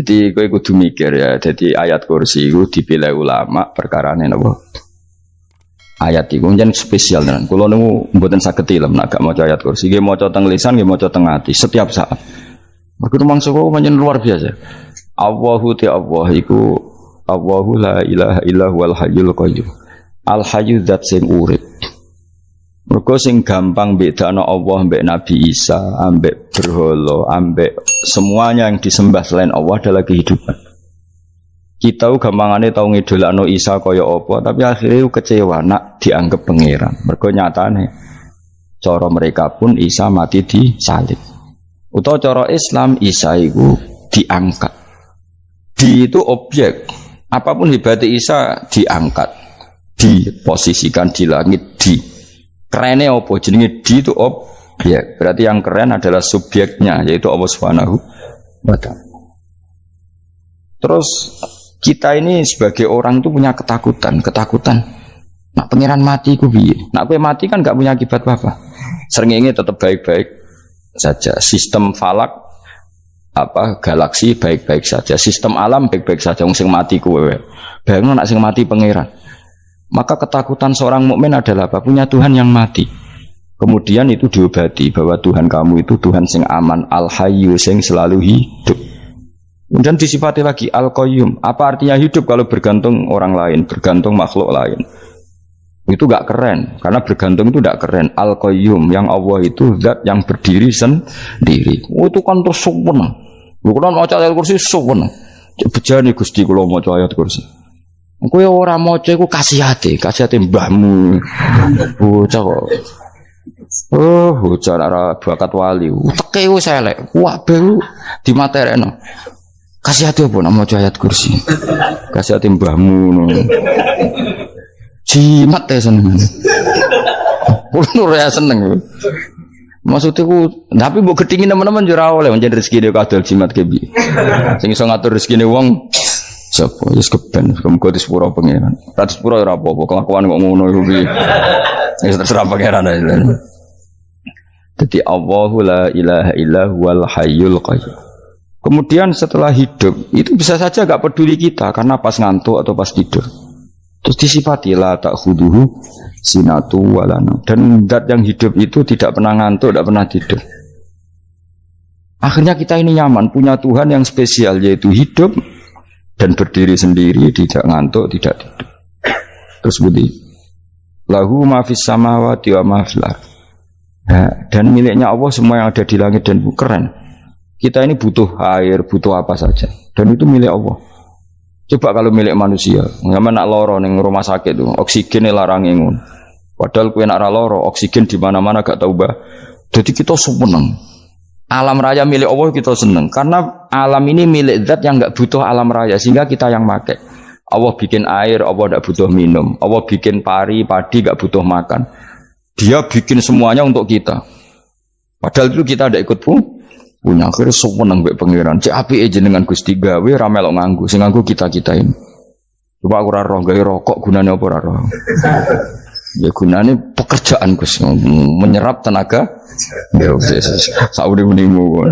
Jadi kowe kudu mikir ya. Jadi ayat kursi itu dipilih ulama perkarane napa? Ayat iku njen spesial tenan. Kula niku mboten saged ilem nek gak maca ayat kursi. Nggih maca teng lisan, nggih maca teng ati setiap saat. Mergo mangsa kok pancen luar biasa. Allahu Allah iku Allahu la ilaha illa huwal hayyul qayyum. Al hayyu zat sing urip. Mergo sing gampang bedakno Allah mbek Nabi Isa, ambek berhala, ambek semuanya yang disembah selain Allah adalah kehidupan. Kita gampangane tau ngidolakno Isa kaya apa, tapi akhirnya kecewa nak dianggap pangeran. Mergo nyatane cara mereka pun Isa mati disalib. Utawa cara Islam Isa iku diangkat. Di itu objek. Apapun hebatnya Isa diangkat, diposisikan di langit di. Kerene apa jenenge di itu objek. Berarti yang keren adalah subjeknya yaitu Allah Subhanahu wa taala. Terus kita ini sebagai orang itu punya ketakutan. Nak pangeran mati ku piye? Nak kowe mati kan gak punya akibat apa-apa. Srengenge tetap baik-baik saja. Sistem falak galaksi baik-baik saja. Sistem alam baik-baik saja. Wong sing mati kowe. Bayangno nak sing mati pangeran. Maka ketakutan seorang mukmin adalah apa? Punya Tuhan yang mati. Kemudian itu diobati bahwa Tuhan kamu itu Tuhan sing aman, al-hayyu sing selalu hidup. Kemudian disifati lagi al-qayyum. Apa artinya hidup kalau bergantung orang lain, bergantung makhluk lain? Itu gak keren, karena bergantung itu gak keren. Al-qayyum, yang Allah itu zat yang berdiri sendiri. Oh, itu kan terus sempurna. Bukan mau ayat kursi sempurna. Bejane Gusti kula maca ayat kursi. Kowe ora maca iku kasihate mbahmu. Bocah kok. Oh, bocah ora bakat wali. Teke wis elek. Wah, baru dimaterekno. Kasihate apa nak maca ayat kursi? Kasihate mbahmu ngono. Jimat ya seneng. Kulo ora seneng. Maksudnya tapi mbok gedhingi teman-teman yo ora oleh pancen rezekine kadol jimat ke piye. Sing iso ngatur rezekine wong sapa wis keben muga disepuro pangeran. Ra disepuro ora apa-apa kelakuan kok ngono iku piye. Wis terserah pangeran ae. Dadi Allahu la ilaha illa huwal hayyul qayyum. Kemudian setelah hidup itu bisa saja gak peduli kita karena pas ngantuk atau pas tidur. Terus disifati la ta'khuduhu sinatu walana. Dan zat yang hidup itu tidak pernah ngantuk, tidak pernah tidur. Akhirnya kita ini nyaman punya Tuhan yang spesial yaitu hidup dan berdiri sendiri, tidak ngantuk, tidak tidur. Terus budi lahu ma fis samawati wa ma fil ardh. Dan miliknya Allah semua yang ada di langit dan bumi. Keren. Kita ini butuh air, butuh apa saja, dan itu milik Allah. Coba kalau milik manusia, nggak nak loro neng rumah sakit tuh, oksigennya larang ingun. Padahal kue nak loro, oksigen di mana-mana gak tahu bah. Jadi kita seneng. Alam raya milik Allah kita seneng, karena alam ini milik zat yang nggak butuh alam raya, sehingga kita yang pakai. Allah bikin air, Allah tidak butuh minum. Allah bikin padi gak butuh makan. Dia bikin semuanya untuk kita. Padahal itu kita tidak ikut pun. Punya akhirnya seneng mbek pangeran. Cek apike jenengan Gusti gawe ra melok nganggo. Sing nganggo kita-kita ini. Coba aku ora roh gawe rokok gunane apa ora roh. Ya gunane pekerjaan Gus, menyerap tenaga. Ya wis sauri menimu.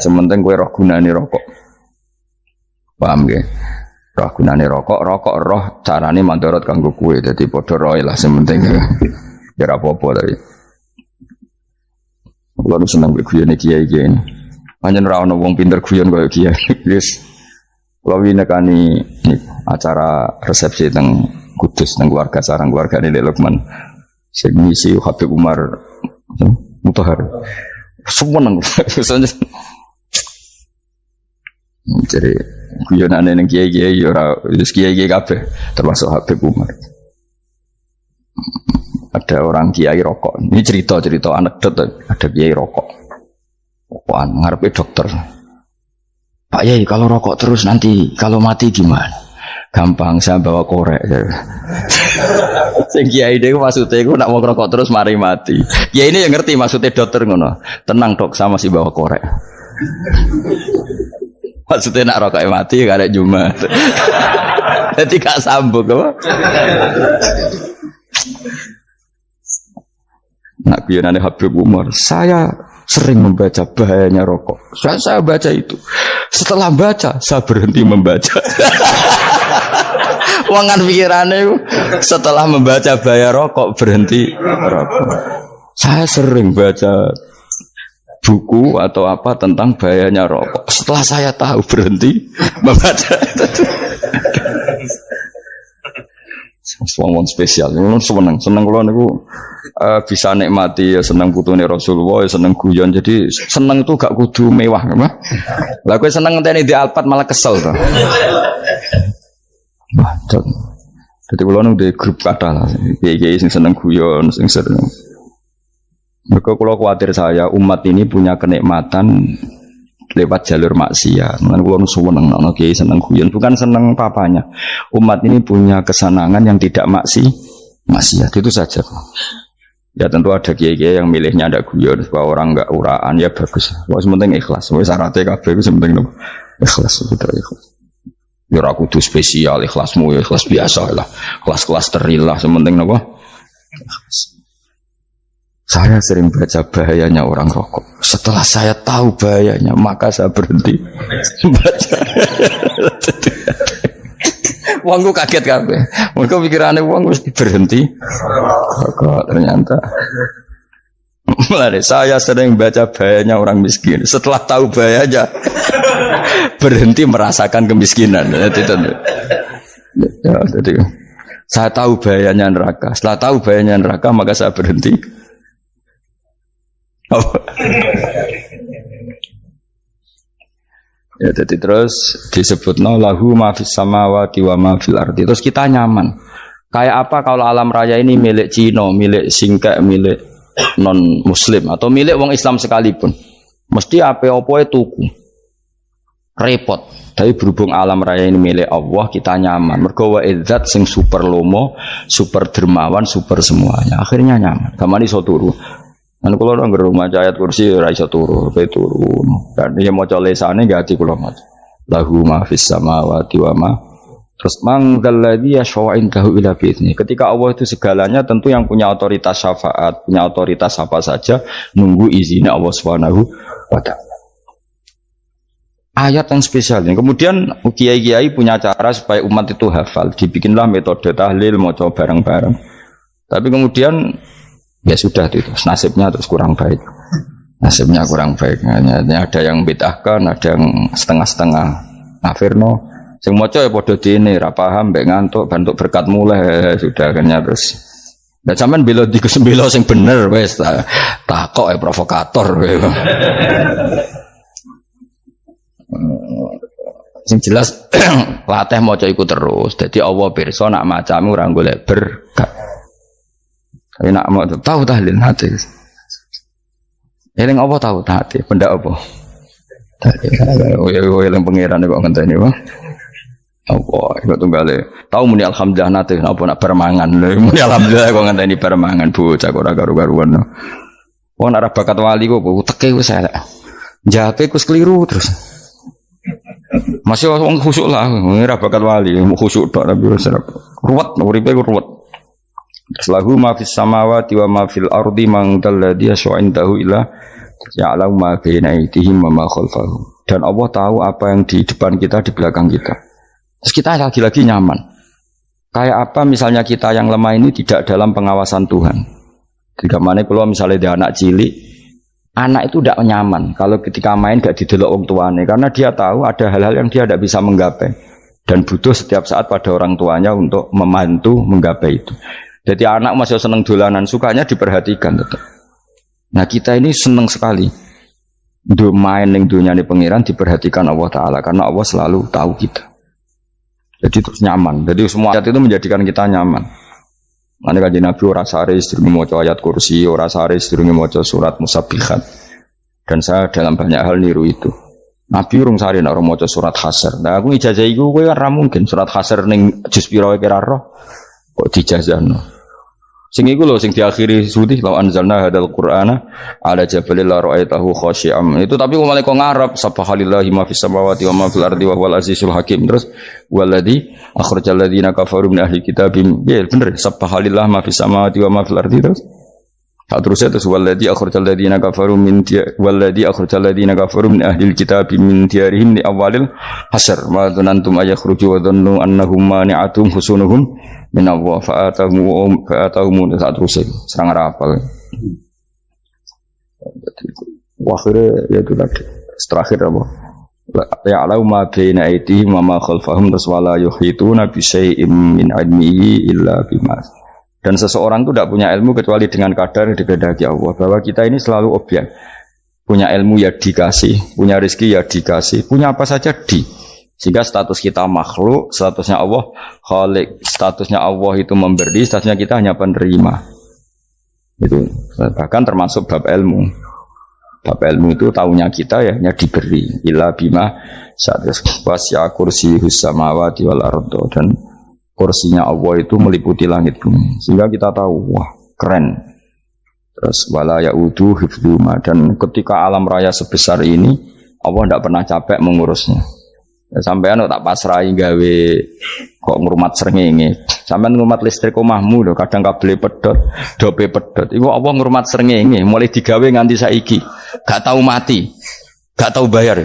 Sementing kowe roh gunane rokok. Paham nggih? Roh gunane rokok roh carane mandorot kanggo kowe. Dadi padha roe lah sementing. Ya ora apa-apa tapi. Kalau lu senang berguyon kiai ini, hanya nerawon wong pinter guyon kaya kiai. Yes, kalau ini nekani acara resepsi teng Kudus teng keluarga sarang keluarga ini Lukman, segmisi Habib Umar Mutahar, semua nang misalnya. Jadi guyonan neng kiai orang kiai kafe termasuk Habib Umar. Ada orang kiai rokok. Ini cerita anekdot. Ada kiai rokok. Rokokan ngarepe dokter. Pak Yai, kalau rokok terus nanti kalau mati gimana? Gampang, saya bawa korek. Sing kiai dhewe maksudnya iku nak mau rokok terus mari mati. Kiai ini yang ngerti maksudnya dokter ngono. Tenang dok, sama si bawa korek. Maksudnya nak rokoknya mati gak ada Jumat. Jadi gak sambung apa? Nak guyonane Habib Umar, saya sering membaca bahayanya rokok. Saya baca itu. Setelah baca, saya berhenti membaca. Wangan pikirannya setelah membaca bahaya rokok berhenti rokok. Saya sering baca buku atau apa tentang bahayanya rokok. Setelah saya tahu berhenti membaca. Wong spesial, seneng kalau niku bisa nikmati ya seneng putune Rasulullah, ya seneng guyon. Jadi seneng itu gak kudu mewah, apa? Lah kowe seneng ngenteni di Alphard malah kesel to. Wah, jadi kalau di grup kata lah, kiai sing seneng guyon, sing seneng. Mereka kalau khawatir saya umat ini punya kenikmatan lewat jalur maksiat. Kan kalau seneng, kiai seneng guyon, bukan seneng papanya. Umat ini punya kesenangan yang tidak maksiat itu saja. Ya tentu ada kiai-kiai yang milihnya ada guyon supaya orang enggak uraan ya bagus. Wah penting ikhlas. Wis syaratnya kabeh iku penting ikhlas itu ikhlas. Ya ora kudu spesial ikhlasmu ya ikhlas biasa lah. Kelas-kelas terilah sementing napa? Ikhlas. Saya sering baca bahayanya orang rokok. Setelah saya tahu bahayanya, maka saya berhenti baca. Wongku kaget kabeh. Mereka pikirannya wong wis berhenti. Rokok ternyata. Mulai saya sering baca bahayanya orang miskin. Setelah tahu bahayanya, berhenti merasakan kemiskinan. Jadi, saya tahu bahayanya neraka. Setelah tahu bahayanya neraka, maka saya berhenti. Ya, jadi terus disebutno lahu ma fis samawati wa ma fil ardi. Terus kita nyaman. Kayak apa kalau alam raya ini milik Cina, milik Singkek, milik non muslim atau milik wong Islam sekalipun. Mesti apa-apa tuku. Repot. Tapi berhubung alam raya ini milik Allah, kita nyaman. Mergo wa izzat sing super lomo, super dermawan, super semuanya. Akhirnya nyaman. Gamane iso turu. Kan kula nang rumah ayat kursi ora iso turu, pe turu. Dan dia maca lesane gak ati kula maca. Lahu ma fis samawati wa ma. Terus mangdal ladzi yashfa'u indahu ila bi'izni. Ketika Allah itu segalanya, tentu yang punya otoritas syafaat, punya otoritas apa saja nunggu izinnya Allah Subhanahu wa taala. Ayat yang spesial ini. Kemudian kiai-kiai punya cara supaya umat itu hafal. Dibikinlah metode tahlil maca bareng-bareng. Tapi kemudian ya sudah itu nasibnya terus kurang baik. Nasibnya kurang baik. Ada yang bid'ahkan, ada yang setengah-setengah ngafirno. Sing maca ya padha dene ra paham mbek ngantuk bentuk berkat mulai sudah akhirnya terus. Lah sampean bela dikesembelo sing bener wis takok provokator. Sing jelas latih maca iku terus. Dadi Allah pirsa nak macamu ora golek berkat. Tapi nak mau tahu tahlil hati. Eling apa tahu hati? Benda apa? Eling pangeran kok ngenteni wae. Apa iku tunggale. Tahu muni alhamdulillah nate apa nak permangan. Muni alhamdulillah kok ngenteni permangan bocah kok ora karu-karuan. Wong nek bakat wali kok teke wis elek. Jape ku keliru terus. Masih wong khusuk lah, ora bakat wali, khusuk tok tapi wis ruwet, uripe ku ruwet. Lahu ma fis samawati wa ma fil ardi man dalladhi yash'indahu ila ya'lamu ma baina aydihim wa ma khalfahum. Dan Allah tahu apa yang di depan kita, di belakang kita. Terus kita lagi-lagi nyaman. Kayak apa misalnya kita yang lemah ini tidak dalam pengawasan Tuhan. Ketika mana kalau misalnya dia anak cilik, anak itu tidak nyaman kalau ketika main gak didelok orang tuanya, karena dia tahu ada hal-hal yang dia tidak bisa menggapai dan butuh setiap saat pada orang tuanya untuk membantu menggapai itu. Jadi anak masih seneng dolanan, sukanya diperhatikan tetap. Nah kita ini seneng sekali main ning dunyane pangeran diperhatikan Allah Ta'ala, karena Allah selalu tahu kita. Jadi terus nyaman. Jadi semua ayat itu menjadikan kita nyaman. Mane kanjeng Nabi ora sare sedurunge maca ayat kursi, ora sare sedurunge maca surat Musabbihat. Dan saya dalam banyak hal niru itu. Nabi urung sare nek ora maca surat Hasyr. Nah aku ijazah iku kowe ora mungkin surat Hasyr ning juz pira kira roh kok dijazahno. Sing iku lho sing diakhiri sudi law anzalna hadzal qur'ana ala jabalil la ra'aitahu khashi'am. Itu tapi kok malah kok ngarep subhanallahi ma fis samawati wa ma fil ardi wa huwal azizul hakim. Terus waladzi akhrajal ladzina kafaru min ahli kitabim. Ya bener subhanallahi ma fis samawati wa ma fil ardi terus. Tak terus itu walladzi akhrajal ladzina kafaru min walladzi akhrajal ladzina kafaru min ahlil kitabi min diyarihim li awwalil hasr ma dzanantum ayakhruju wa dhannu annahum mani'atum husunuhum min Allah fa'atahum tak terus serang rapal. Akhirnya ya itu tadi terakhir apa? Ya'lamu ma baina aydihim wa ma khalfahum wala yuhituna bi syai'in min 'ilmihi illa bima. Dan seseorang itu tidak punya ilmu kecuali dengan kadar yang dikehendaki Allah. Bahwa kita ini selalu objek. Punya ilmu ya dikasih, punya rezeki ya dikasih, punya apa saja di. Sehingga status kita makhluk, statusnya Allah khalik, statusnya Allah itu memberi, statusnya kita hanya penerima. Itu bahkan termasuk bab ilmu. Bab ilmu itu tahunya kita ya hanya diberi. Illa bima wasya kursiyus samawati wal ardo, dan kursinya Allah itu meliputi langit bumi, sehingga kita tahu wah keren. Terus wala yaudu hifdzuma, dan ketika alam raya sebesar ini Allah tidak pernah capek mengurusnya. Ya, sampean tak pasrahi gawe kok ngrumat srengenge. Sampean ngrumat listrik omahmu lho, kadang kabel pedhot, dope pedhot. Iku Allah ngrumat srengenge mulai digawe nganti saiki. Gak tahu mati. Gak tahu bayar.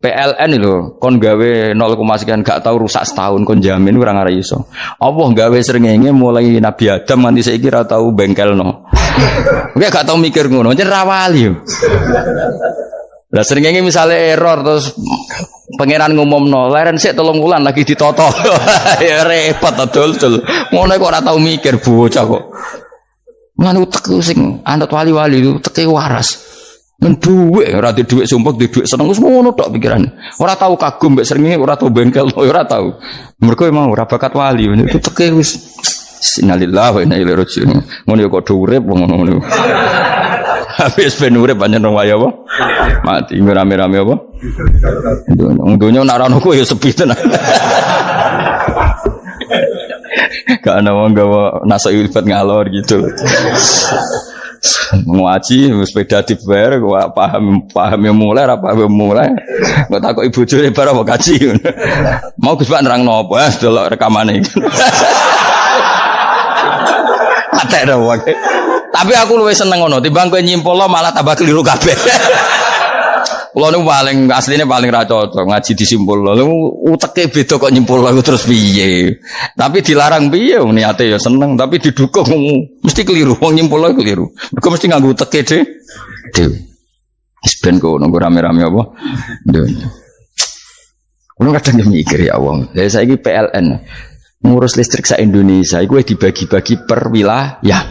PLN lho, kon gawe 0, sekian gak tahu rusak setahun, kon jamin ora ngara iso. Allah gawe srengenge mulai Nabi Adam nganti saiki ora tau bengkelno. Kowe gak tau mikir ngono, jen ra wali. Lah srengenge misale error terus pangeran ngumumno, leren sik 3 wulan lagi ditoto. Ya repot dol-dol. Ngono kok ora tau mikir bocah kok. Ngono utek sing anut wali-wali itu teke waras. Men duwe ora di dhuwit sumpek di dhuwit seneng wis ngono tok pikirane. Ora tau kagum mbek srengenge, ora tau bengkel, ora tau. Mergo emang ora bakat wali, itu teke wis innalillahi wa inna ilaihi raji'un. Ngono kok do urip ngono. Habis ben urip pancen wong wae apa? Mati rame-rame apa? Dunya nek ora ono ku ya sepi tenan. Gak ana wong gawa nasa ilfat ngalor gitu. Ngaji sepeda dibayar gua paham yang mulai apa yang mulai gua takut ibu juri bar apa kaji mau Gus Pak nerangno apa delok rekamane iki atek dong tapi aku luwih seneng ngono timbang kowe nyimpulno malah tambah keliru kabeh. Kulo niku paling asline paling ra cocok ngaji disimpulno. Lha uteke beda kok nyimpulno terus piye. Tapi dilarang piye niate ya seneng tapi didukung mesti keliru. Wong nyimpulno keliru. Mergo mesti nganggo uteke dhewe. Wis ben kok nunggu rame-rame apa. Kulo kadang mikir ya wong. Lah saiki PLN ngurus listrik sa Indonesia iku dibagi-bagi per wilayah.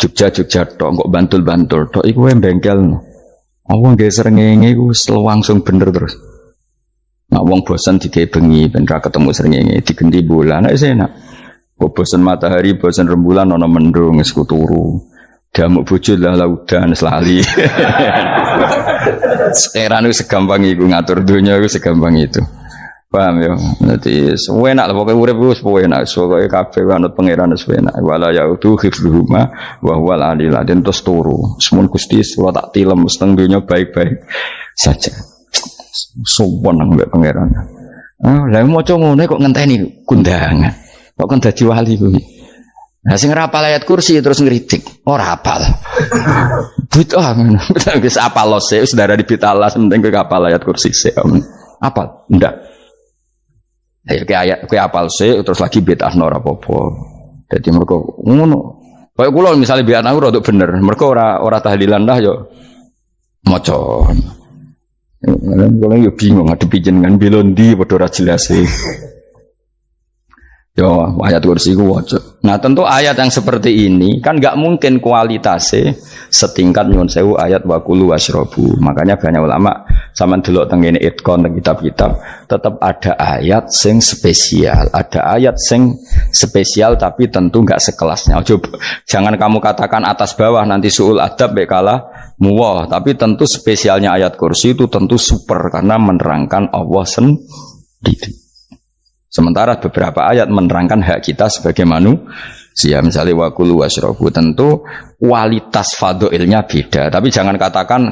Jogja tok kok Bantul tok iku bengkel. Wong nggih srengenge iku langsung bener terus. Nek wong bosan digawe bengi ben ra ketemu srengenge digenti bulan nek enak. Kok bosan matahari, bosan rembulan ana mendung wis turu. Damuk bojo lah laudan selali. Sekarang itu segampang iku ngatur dunia itu segampang itu. Paham ya? Nanti enak lah pokoknya urip wis enak. Pokoke kabeh anut pangeran wis enak. Wala yaudu hifdzuhuma wa huwal aliyul azim terus turu. Semun Gusti kula tak tilem seteng dunya baik-baik saja. Sowan nang mbek pangeran. Lah maca ngene kok ngenteni kundangan. Kok kan dadi wali kuwi. Nah sing ora hafal ayat kursi terus ngritik. Ora hafal. Bid'ah ngono. Wis hafal sik wis darah di bitalas penting kowe hafal ayat kursi sik. Hafal? Ndak. Ya kayak apal sih terus lagi bid'ah ora apa-apa. Dadi mergo ngono. Kaya kula misale bid'ah aku rada bener, mergo ora tahlilan lah yo maca. Kula yo bingung ngadepi jenengan belondi padha ora jelas e. Yo ayat kursi ku waca. Nah, tentu ayat yang seperti ini kan enggak mungkin kualitasnya setingkat nyuwun sewu ayat waqulu wasyrabu. Makanya banyak ulama sampean delok teng ngene itqon teng kitab-kitab tetap ada ayat sing spesial, ada ayat sing spesial tapi tentu enggak sekelasnya. Jangan kamu katakan atas bawah nanti suul adab bekala muwah, tapi tentu spesialnya ayat kursi itu tentu super karena menerangkan Allah sendiri. Sementara beberapa ayat menerangkan hak kita sebagai manusia, misalnya waqulu wasyrabu, tentu kualitas fadhailnya beda. Tapi jangan katakan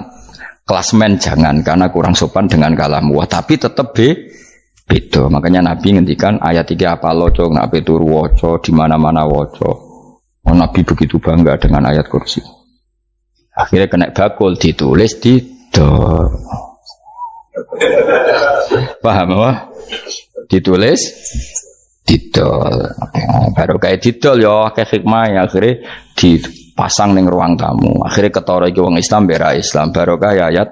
klasmen, jangan, karena kurang sopan dengan kalam wah, tapi tetap beda. Makanya Nabi ngendikan ayat 3 apa loco, nabi turu waca di mana-mana waca. Oh, Nabi begitu bangga dengan ayat kursi. Akhirnya kena bakul ditulis didol. Paham apa? Ditulis didol. Baru kayak didol ya kayak hikmah ya akhirnya dipasang ning ruang tamu. Akhirnya ketara iki wong Islam bera Islam baru kayak ayat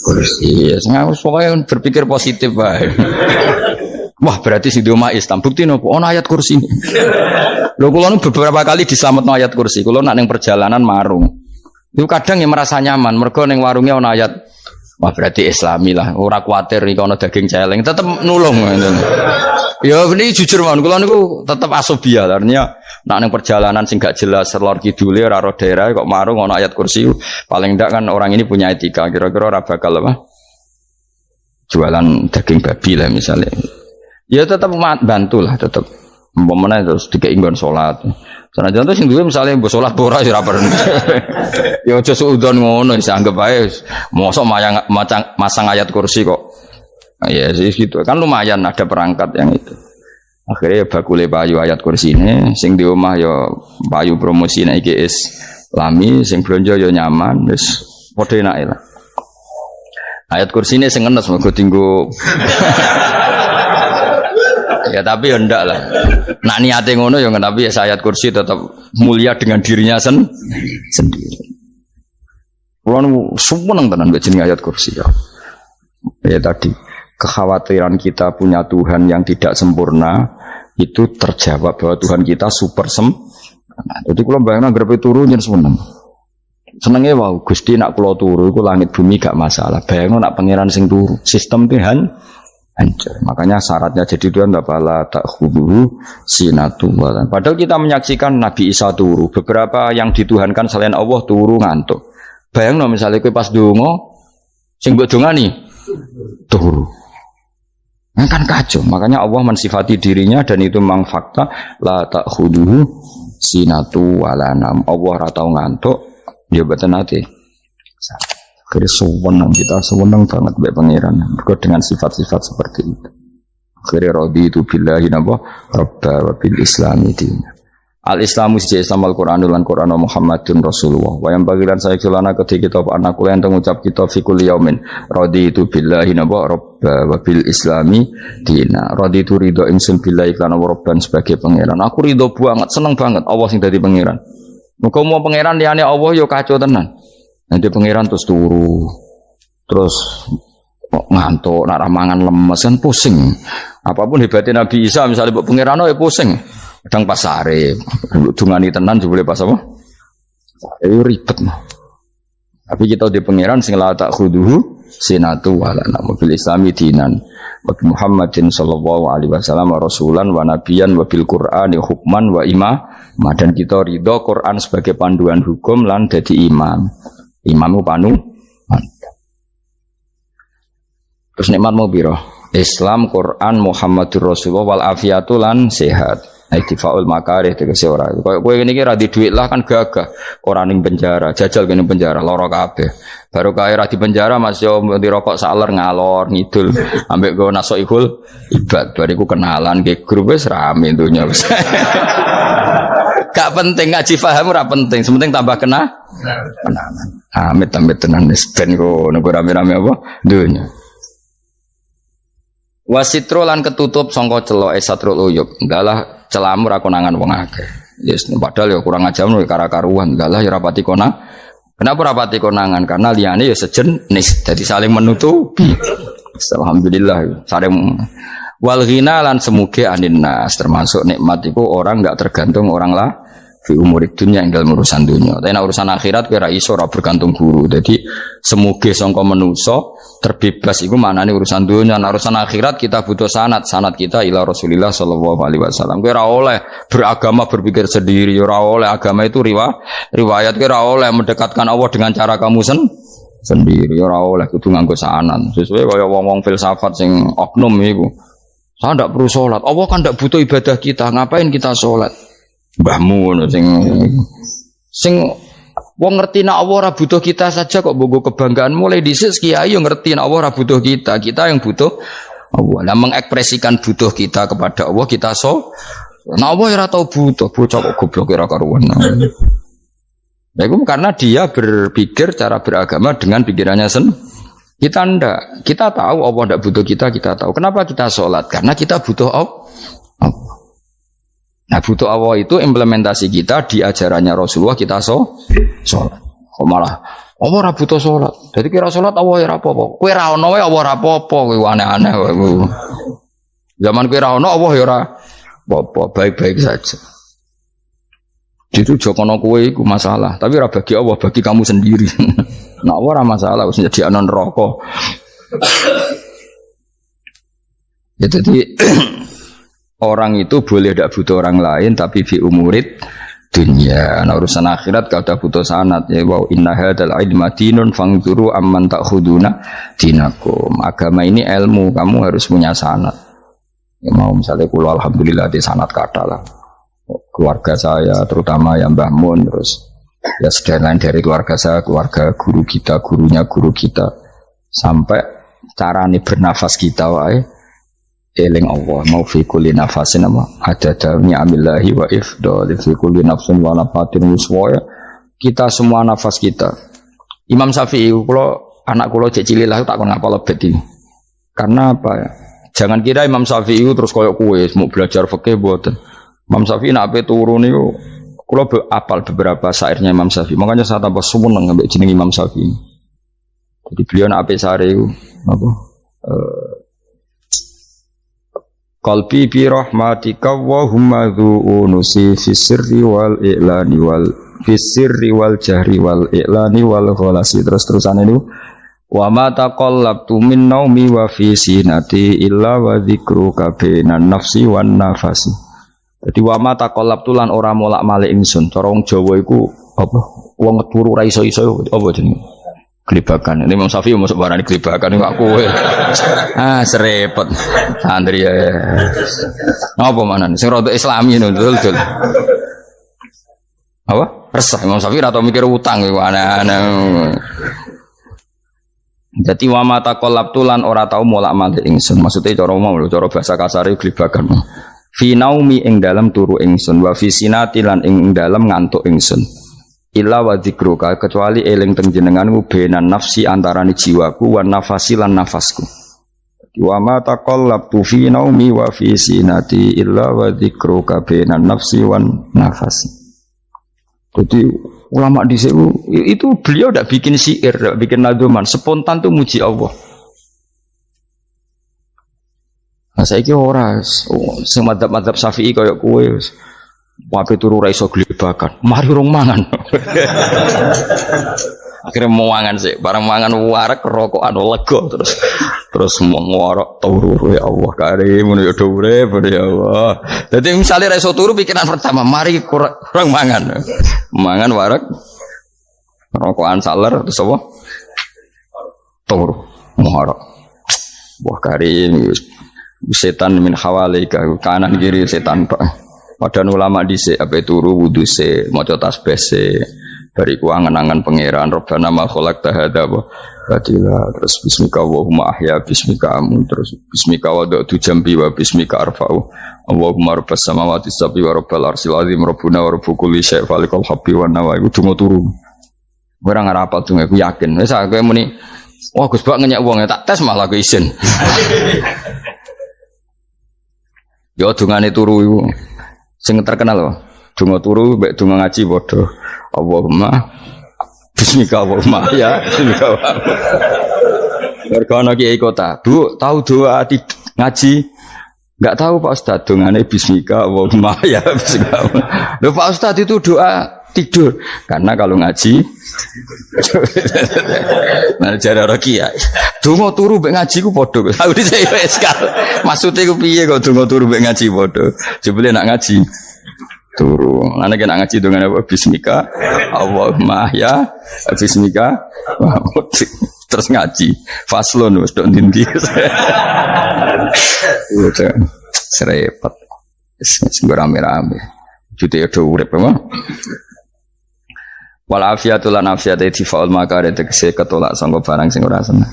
kursi. Pokoknya berpikir positif bae. Wah berarti sing di omah Islam bukti nopo ono ayat kursi ini. Lho kula nu beberapa kali diselametno ayat kursi. Kula nak ning perjalanan marung. Itu kadang yang merasa nyaman mergo ning warungnya ono ayat. Wah berarti Islami lah. Ora kuwatir iki ono daging celeng, tetep nulung ngoten. Ya ini jujur mawon kula niku tetep asobia. Artinya nak ning perjalanan sing gak jelas lor kidule ora ro daerah kok marung ono ayat kursi. Paling ndak kan orang ini punya etika. Kira-kira ora bakal apa? Jualan daging babi lah misalnya. Ya tetap bantu lah tetap umpamane terus dikei nggon salat. Senajan to sing duwe misale mbok salat ora ya ora perlu. Ya aja suudon ngono wis anggap ae mosok masang ayat kursi kok. Ya sih gitu. Kan lumayan ada perangkat yang itu. Akhirnya bakule payu ayat kursi ini sing di omah ya payu promosi nek iki Islami sing blonjo ya nyaman wis padha enake lah. Ayat kursi ini sing ngenes mergo dinggo ya tapi ya ndak lah. Nak niate ngono ya tapi ya ayat kursi tetap mulia dengan dirinya sendiri. Kulo seneng tenan mbek jeneng ayat kursi ya. Ya tadi kekhawatiran kita punya Tuhan yang tidak sempurna itu terjawab bahwa Tuhan kita super sempurna. Jadi kulo bayangno grepe turu nyen seneng. Senenge wow Gusti nak kulo turu iku langit bumi gak masalah. Bayangno nak pangeran sing turu, sistem Tuhan hancur. Makanya syaratnya jadi Tuhan bala ta'khudhu sinatu walan. Padahal kita menyaksikan Nabi Isa turu. Beberapa yang dituhankan selain Allah turu ngantuk. Bayangno misalnya kowe pas donga sing mbok dongani turu. Nah, kan kacau. Makanya Allah mensifati dirinya dan itu memang fakta la ta'khudhu sinatu walanam. Allah ora tau ngantuk, ya mboten ate. Akhirnya sewenang kita sewenang banget mbek pangeran mergo dengan sifat-sifat seperti itu. Akhirnya raditu billahi rabba wa bil islami dina. Al-Islamu siji Islam Al-Qur'anul lan Qur'an Muhammadun Rasulullah. Wa yang bagilan saya kelana ketika kita anak kula enten ngucap kita fi kulli yaumin raditu billahi rabba wa bil islami dina. Raditu ridho ingsun billahi lan rabban sebagai pangeran. Aku ridho banget, seneng banget Allah sing dadi pangeran. Muga mau pangeran liyane Allah yo kacau tenan. Nanti pangeran terus turu, terus ngantuk, nak mangan lemes kan pusing. Apapun hebatnya Nabi Isa misalnya buat pangeran ya pusing. Kadang pas sare, dungani tenan juga boleh pas apa? Itu ribet mah. Tapi kita di pangeran sing la ta'khudhu sinatu wala mobil Islami dinan. Wa Muhammadin sallallahu alaihi wasallam rasulan wa nabiyan wa bil Qur'ani hukman wa imam. Dan kita ridho Quran sebagai panduan hukum lan dadi imam. Imamu panu. Terus nikmat mau biro Islam, Quran, Muhammadur Rasulullah wal afiatu lan sehat. Iktifaul makarih tegese ora. Kowe ngene iki ra di dhuwit lah kan gagah. Ora ning penjara, jajal kene penjara lara kabeh. Baru kae ra di penjara Mas yo dirokok saler ngalor ngidul ambek go nasoihul ibad. Bariku kenalan ke grup wis rame donya wis. Gak penting ngaji paham ora penting, sementing tambah kenalan. Amit-amit tenan wis ben kok nego rame-rame apa donya. Wasitro lan ketutup sangka celok satrul uyub. Enggaklah celamu ra konangan wong akeh. Yes, padahal ya kurang ajar no kara-karuan. Enggaklah ya rapati konang. Kenapa rapati konangan? Karena liyane ya sejenis. Jadi saling menutupi. Alhamdulillah saling wal ghina lan semuge anin nas termasuk nikmat iku orang enggak tergantung orang lah fi umurid dunia enggal urusan dunia. Tapi nek urusan akhirat kowe ra iso ora bergantung guru. Jadi semuge sangka manusa terbebas iku maknane urusan dunia. Nek urusan akhirat kita butuh sanad kita ila Rasulillah sallallahu alaihi wasallam. Kowe ora oleh beragama berpikir sendiri, ora oleh agama itu riwayat kowe ora oleh mendekatkan Allah dengan cara kamu sendiri, ora oleh kudu nganggo sanad. Sesuai kaya wong-wong filsafat sing oknum iku. Saya ndak perlu salat. Allah kan ndak butuh ibadah kita, ngapain kita salat? Mbahmu sing wong ngerti nek Allah ora butuh kita saja kok bogo kebanggaan mulai dhisik kiai yo ngerti nek Allah ora butuh kita yang butuh Allah. Nah mengekspresikan butuh kita kepada Allah kita nek Allah ora tau butuh bocah kok goblok ora karuan. Nah, itu karena dia berpikir cara beragama dengan pikirannya sendiri. Kita ndak. Kita tahu Allah ndak butuh kita tahu. Kenapa kita sholat? Karena kita butuh Allah. Nah, butuh Allah itu implementasi kita di ajarannya Rasulullah kita sholat. Kok malah Allah ora butuh sholat. Jadi kira sholat Allah ya ora apa-apa. Kowe ra ono wae Allah ora apa-apa, kowe aneh-aneh kowe. Zaman kowe ra ono Allah ya ora apa-apa, baik-baik saja. Itu jokono kowe iku masalah, tapi ora bagi Allah, bagi kamu sendiri. Nah, ora masalah wis nyediakno neraka. Ya jadi orang itu boleh tidak butuh orang lain, tapi fi umurid dunia. Nah, urusan akhirat kada butuh sanad ya wa inna hadzal ilma dinun fangzuru amman ta'khuduna dinakum. Agama ini ilmu, kamu harus punya sanad. Ya mau misalnya kula alhamdulillah di sanad kata lah. Keluarga saya terutama yang Mbah Mun terus ya sekian dari keluarga saya, keluarga guru kita, gurunya guru kita sampai carane bernafas kita wae eling Allah mau fi kulli nafasin ama adada ni'amillahi wa ifdal fi kulli nafsin wa nafatin muswaya kita semua nafas kita. Imam Syafi'i kula anak kula cek cilik lah tak kon ngapal lebet iki. Karena apa ya? Jangan kira Imam Syafi'i terus koyo kowe mau belajar fikih mboten. Imam Syafi'i nak ape turu niku kula apal beberapa syairnya Imam Syafi'i. Makanya saya tambah seneng ambek jeneng Imam Syafi'i. Jadi beliau nak ape sare iku apa? Qalbi bi rahmatika wa humma dzu'unusi fi sirri wal i'lani wal fi sirri wal jahri wal i'lani wal ghalasi terus-terusan itu wa ma taqallabtu min naumi wa fi sinati illa wa dzikruka bainan nafsi wan nafasi. Jadi wa ma taqallabtu lan ora molak-malik ingsun cara wong Jawa iku apa wong turu ra iso-iso apa jenenge Gelibakan. Ini Imam Syafi'i masuk barang gelibakan ini aku. Serepet. Santri ya. Apa mana nih? Sing rada Islami ini betul. Apa? Resah Imam Syafi'i atau mikir utang iku aneh-aneh. Jadi wa mata qallabtu lan ora tau molak-malik ingsun. Maksudnya cara umum lho, cara bahasa kasare gelibakan. Fi naumi ing dalam turu ingsun wa fi sinati lan ing dalam ngantuk ingsun. Illa wa dzikruka kecuali eling teng jenenganmu benan nafsi antarane jiwaku wan nafasi lan nafasku. Wa ma taqallabtu fi naumi wa fi sinati illa wa dzikruka benan nafsi wan nafasi. Jadi ulama di itu beliau tidak bikin syair, tidak bikin nadzuman, spontan tuh muji Allah. Nah saiki ora sing madzhab Syafi'i kaya kowe wape turu ra iso glebakan. Mari rong mangan. Akhirnya mau mangan sih, barang mangan warak rokokan lega terus mau ngorok turu ya Allah karim ya urip ya Allah. Jadi misalnya ra iso turu pikiran pertama mari kurang mangan. Mangan warak rokokan saler terus apa? Turu ngorok. Wah karim setan min hawalika kanan kiri setan Pak. Padahal ulama dhisik ape turu wudu se maca tasbih se bariku angen-angen pangeran Rabbana ma khalaqta hadza wa batila terus bismika Allahumma ahya bismika amun terus bismika wada'tu jambi wa bismika arfa'u Allahumma rabbas samawati sab'i wa rabbal arsyil azim rabbuna wa rabbu kulli syai' falikal habbi wan nawa iku donga turu ora ngarapal donga aku yakin wis aku muni wah Gus Bak ngenyek wong tak tes malah aku isin yo dongane turu iku sing terkenal loh, donga turu, mbek donga ngaji padha. Allahumma bismika Allahumma ya, bismika. Mergo ana kiai kota, Bu, tahu doa ngaji? Enggak tahu Pak Ustaz, dongane bismika Allahumma ya, bismika. Lho Pak Ustaz itu doa tidur. Karena kalau ngaji nah jare ora kiai. Donga turu mbek ngaji ku padha. Aku dhisik wis kal. Maksude ku piye kok donga turu mbek ngaji padha? Jebule nak ngaji turu. Ana nek ngaji dongane apa bismika Allahumma ya bismika terus ngaji. Faslon wis tok ndi. Serepet. Wis rame-rame. Jute do urip apa? Wal afiatul lan afiate difaul makare tegese ketolak sanggo barang sing ora seneng.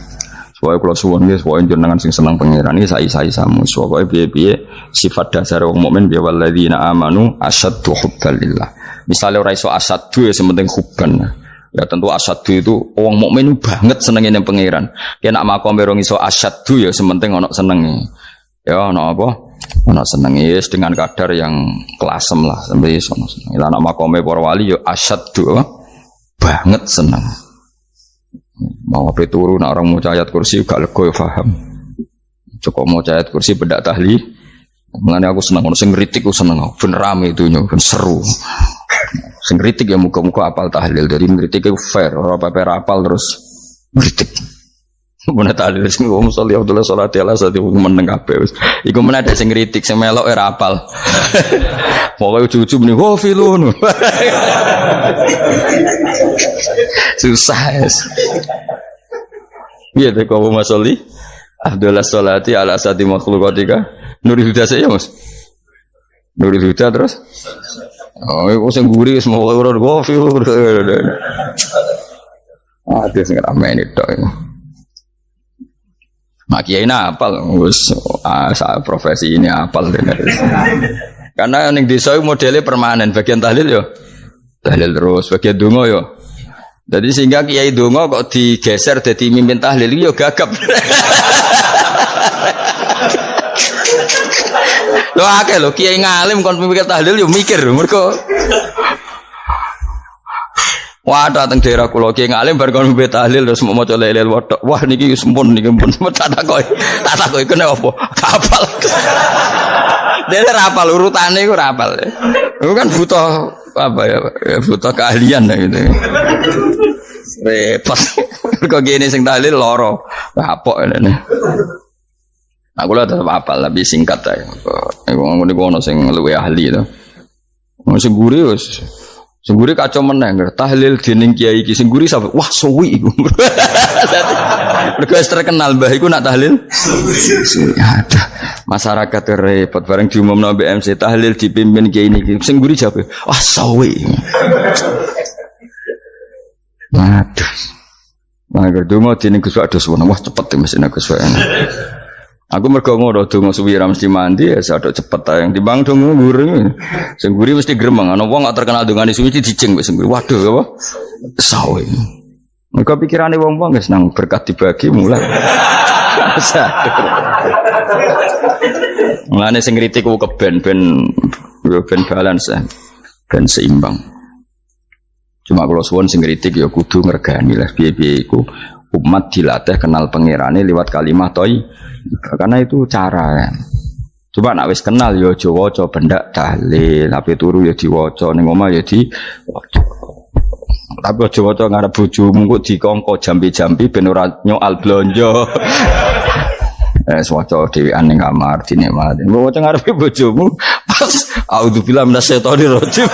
Supaya kula suwun nggih supaya jenengan sing seneng pangeran iki sai-sai samu. Supaya piye-piye sifat dasar wong mukmin ya walladzina amanu asyaddu hubban lillah. Misale ora iso asyaddu ya sementing hubban. Ya tentu asyaddu itu wong mukmin banget senenge ning pangeran. Yen nak makome rong iso asyaddu ya sementing ana senenge. Ya ana apa? Ana senenge dengan kadar yang kelasem lah sampai iso seneng. Lah nak makome para wali ya asyaddu banget seneng. Mau apa turu nak orang mau ayat kursi gak lego ya paham. Cukup mau ayat kursi bedak tahlil. Mengenai aku senang, sing ngritik aku seneng. Ben rame itu ben seru. Sing ngritik ya muka-muka apal tahlil. Dari ngritik itu fair, ora apa-apa apal terus ngritik. Bener tahlil sing wong sholli Abdullah sholati ala sate meneng kabeh wis. Iku men ada sing ngritik sing melok ora apal. Pokoke ujug-ujug muni wo filun. Susah. Iya teh kau masoli Abdullah sholati ala sati makhluqatika Nuri Huda saya mas Nuri Huda terus oh itu sing guri semua orang gofil dia sing ramai ini tok mak kiai apal wis profesi ini apal karena ning desa modelnya permanen bagian tahlil yo tahlil terus bagian donga yo. Jadi sehingga kiai donga kok digeser jadi mimpin tahlil yo gagap. Lho akeh lho kiai ngalim kon mimpin tahlil yo mikir mergo wah dateng daerah kula kiai ngalim bar kon mimpin tahlil terus mau maca lelel wedok. Wah niki sempun niki pun tak takoki kene apa? Kapal. Dene ra apal urutane iku ra apal. Iku kan butuh apa ya butuh keahlian gitu. Repot. Kok gini sing tahlil loro. Kapok ngene. Aku lah tetap apal lebih singkat ae. Iku ngono sing luwih ahli to. Sing guri wis. Sing guri kacau meneng tahlil dening kiai iki sing guri sampe wah suwi iku. Mergo terkenal mbah iku nak tahlil. Ada masyarakat repot bareng diumumno mbek MC tahlil dipimpin kiai niki. Sing guri jawab, wah suwi. Aduh. Mager donga dening Gus Adus wah cepet mesin Gus wae. Aku mergo ngono donga suwi ra mesti mandi ya sadok cepet ae yang timbang donga guri. Sing guri mesti gremeng ana wong gak terkenal dongane suwi dijeng wis sing guri. Waduh apa? Sawe. Mergo pikirane wong-wong wis nang berkat dibagi mulai. Mulane sing kritik ku keben ben balance ben seimbang. Cuma kalau suwon sing kritik ya kudu ngergani lah piye-piye iku umat dilatih kenal pangerane lewat kalimat toy karena itu cara ya. Coba nak wis kenal ya aja waca bendak tahlil ape turu ya diwaca ning omah ya diwaca. Tapi aja waca ngarep bojomu kok dikongko jambi-jambi ben ora nyoal blonjo. Waca dhewean ning kamar dinikmati. Waca ngarepe bojomu pas auzubillahi minasyaitonir rajim.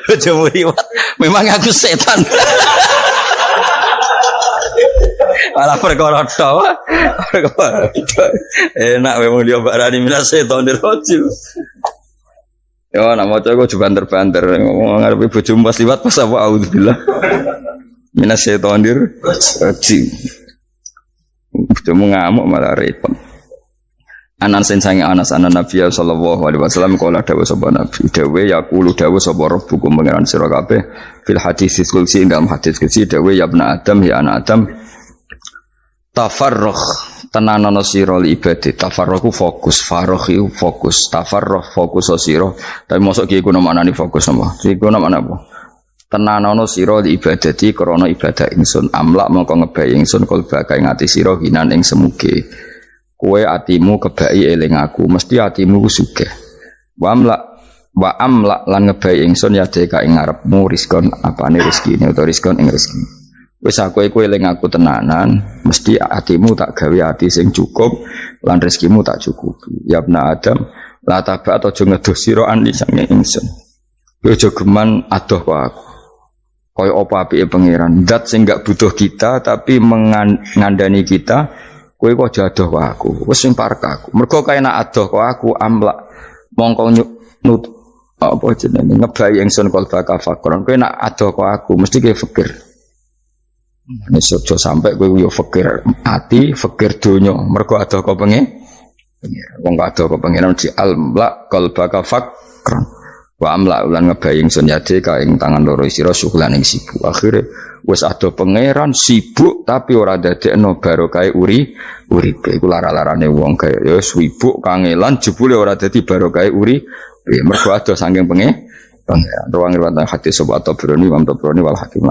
Bojomu riwat, memang aku setan. Malah perkara tok. Enak memang dia barani minasyaitonir rajim. Ya nak maca kok banter-banter ngomong ngarepe bojomu pas liwat pas apa auzubillah. Minasyaitonir rajim. Bojomu ngamuk malah repot. Anas sange Anas anan Nabi sallallahu alaihi wasallam kala dawuh sapa Nabi dawuh yaqulu dawuh sapa rabbukum pangeran sira kabeh fil hadis qudsi dalam hadis qudsi dawuh ya ibnu adam ya anak adam tafarrugh tenanono sira li ibadah tafarrugh fokus faragh fokus tafarrugh fokus sira tapi mosok ki iku maknane fokus apa iku maknane apa tenanono sira li ibadati krana ibadah ingsun amlak mongko ngebayi ingsun kalba kae ngati sira hinan ing semuge kowe atimu kebaki eling aku mesti atimu ku sugih wa amla lan ngebayi ingsun ya deka ing ngarepmu rizkon apane rezekine utawa rizkon ing rezeki wis aku eling aku tenanan mesti atimu tak gawe ati sing cukup lan rezekimu tak cukupi ya ibna adam la taba aja ngedoh sira ani sange ingsun kowe aja geman adoh kok aku kaya apa apike pangeran zat sing gak butuh kita tapi mengandani kita kowe kok jadoh kok aku wis sing parek aku mergo kae nak adoh kok aku amlak mongko nut apa jenenge ngebayi ingsun kal fakron kowe nak adoh kok aku mesti kowe fikir Nek aja sampe kowe yo fakir ati, fakir donya, mergo ada kok pengen. Wong ada kok pengen di almla qalbaka fakran. Wa amla ulan ngebaying sun yade ka ing tangan loro sira syukulan ing sibuk. Akhire wis ada pangeran sibuk tapi ora dadekno barokah uripe. Iku lara-larane wong kaya ya sibuk kangelan jebule ora dadi barokah uripe. Mergo ada saking pangeran. Ruang riwayat hadis sobat Tabrani, Imam Tabrani wal Hakim.